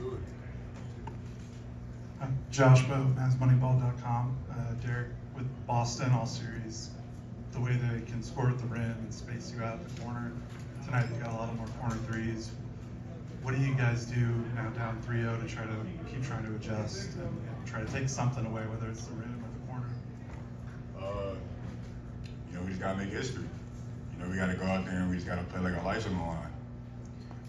to it. Josh Boat, MAVSMoneyball.com. Derek, with Boston all series, the way they can score at the rim and space you out at the corner. Tonight they got a lot of more corner threes. What do you guys do now down 3-0 to try to keep trying to adjust and try to take something away, whether it's the rim or the corner? We just gotta make history. We gotta go out there and we just gotta play like our lives on the line.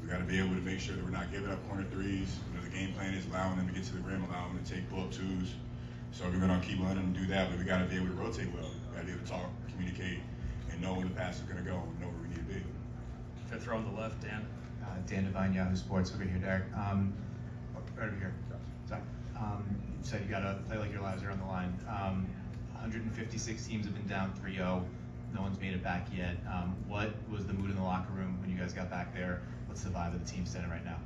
We gotta be able to make sure that we're not giving up corner threes. The game plan is allowing them to get to the rim, allowing them to take pull-up twos. So we're gonna keep letting them do that, but we gotta be able to rotate well. We gotta be able to talk, communicate, and know when the pass is gonna go and know where we need to be. Fifth row on the left, Dan. Dan Devine, Yahoo Sports, over here, Derek. Right over here. Sorry. You said you gotta play like your lives are on the line. 156 teams have been down 3-0. No one's made it back yet. What was the mood in the locker room when you guys got back there? What's the vibe of the team standing right now?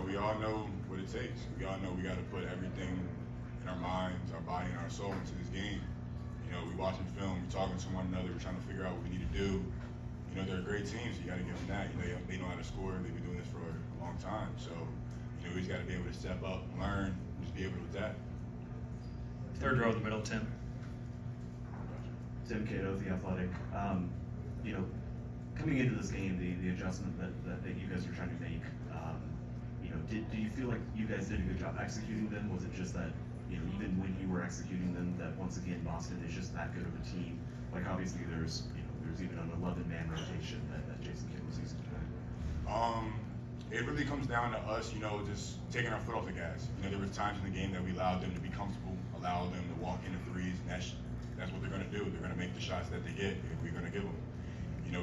We all know what it takes. We all know we got to put everything in our minds, our body, and our soul into this game. We watching film, we're talking to one another, we're trying to figure out what we need to do. They're a great team, so you got to give them that. They know how to score. They've been doing this for a long time. So, we just got to be able to step up, learn, and just be able to adapt. Third row in the middle, Tim. Tim Cato, The Athletic. Coming into this game, the adjustment that you guys are trying to make, do you feel like you guys did a good job executing them? Was it just that, even when you were executing them, that once again, Boston is just that good of a team? Like, obviously, there's even an 11-man rotation that Jason Kidd was using tonight. It really comes down to us, just taking our foot off the gas. There were times in the game that we allowed them to be comfortable, allowed them to walk into threes, and that's what they're going to do. They're going to make the shots that they get if we're going to give them.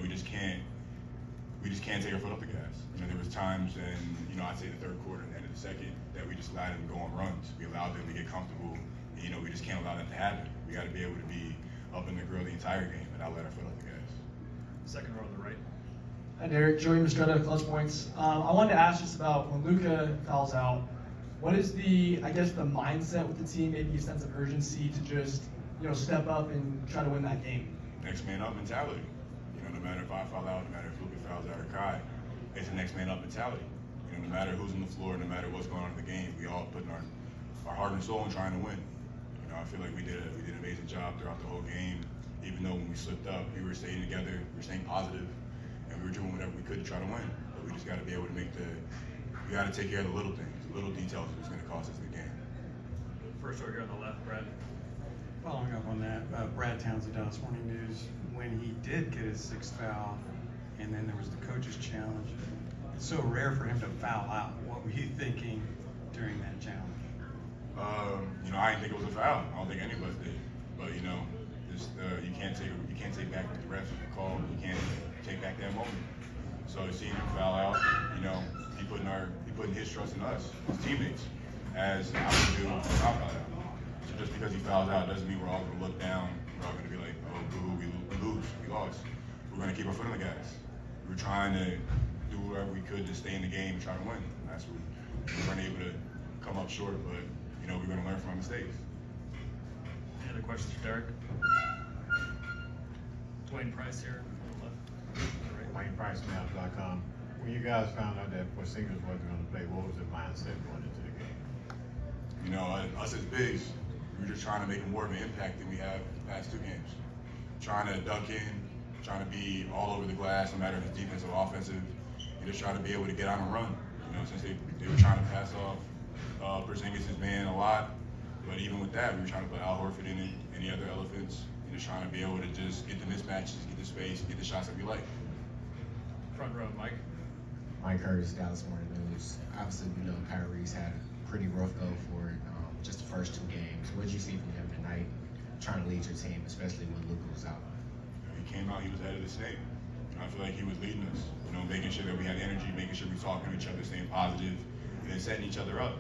We just can't take our foot off the gas. There was times in, I'd say the third quarter and the end of the second that we just allowed them to go on runs. We allowed them to get comfortable. And, we just can't allow that to happen. We got to be able to be up in the grill the entire game and not let our foot off the gas. Second row on the right. Hi Derek, Joey Mastretta, Clutch Points. I wanted to ask just about when Luka fouls out, what is the mindset with the team, maybe a sense of urgency to just, step up and try to win that game? Next man up mentality. No matter if I foul out, no matter if Luka fouls out or Kai, it's a next man up mentality. No matter who's on the floor, no matter what's going on in the game, we all putting our heart and soul in trying to win. I feel like we did an amazing job throughout the whole game. Even though when we slipped up, we were staying together, we were staying positive, and we were doing whatever we could to try to win. But we just got to be able to we got to take care of the little things, the little details that's going to cost us the game. First row here on the left, Brad. Following up on that, Brad Townsend, Dallas Morning News, when he did get his sixth foul, and then there was the coach's challenge, it's so rare for him to foul out. What were you thinking during that challenge? I didn't think it was a foul. I don't think any of us did. But you can't take back what the refs called. You can't take back that moment. So seeing him foul out, he putting his trust in us, his teammates, as I would do if I foul out. So just because he fouls out doesn't mean we're all going to look down. We're all going to be like, oh, boo, we lost. We're going to keep our foot on the gas. We're trying to do whatever we could to stay in the game and try to win. That's what we weren't able to come up short, but we're going to learn from our mistakes. Any other questions for Derek? Dwayne Price here on the left. Wayne Price, MAVS.com. When you guys found out that Porzingis wasn't going to play, what was the mindset going into the game? Us as bigs, we were just trying to make more of an impact than we have the past two games. Trying to dunk in, trying to be all over the glass, no matter if it's defensive or offensive, and just trying to be able to get on a run. Since they were trying to pass off Porzingis' man a lot, but even with that, we were trying to put Al Horford in it, any other elephants, and just trying to be able to just get the mismatches, get the space, get the shots that we like. Front row, Mike. Mike Curtis, Dallas Morning News. Obviously, Kyrie's had a pretty rough go for it, just the first two games. What did you see from him tonight, trying to lead your team, especially when Luka was out? He came out, he was ahead of the state. I feel like he was leading us, making sure that we had energy, making sure we talking to each other, staying positive, and then setting each other up.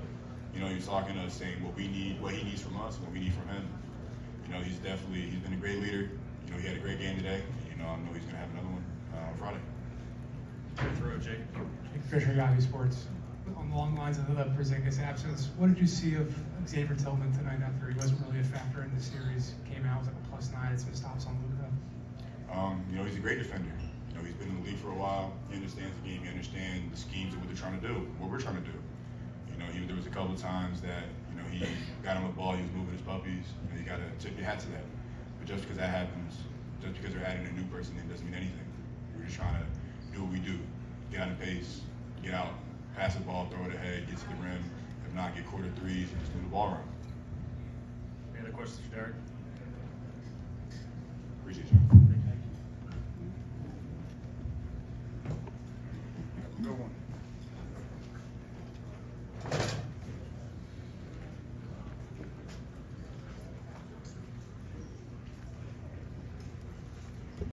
He was talking to us, saying what we need, what he needs from us, what we need from him. He's been a great leader. He had a great game today. I know he's going to have another one on Friday. Fifth row, Jake. Jake Fisher, Yahoo Sports. On the long lines of the Porzingis absence, what did you see of Xavier Tillman tonight after he wasn't really a factor in the series? Came out, was like a +9, had some stops on Luka. He's a great defender. He's been in the league for a while. He understands the game. He understands the schemes of what they're trying to do, what we're trying to do. You know, there was a couple of times that, you know, he got him a ball, he was moving his puppies. You know, you got to tip your hat to that. But just because that happens, just because they're adding a new person in doesn't mean anything. We're just trying to do what we do. Get on the pace, get out, pass the ball, throw it ahead, get to the rim. If not, get quarter threes and just move the ball around. Any other questions for Derek? Appreciate you.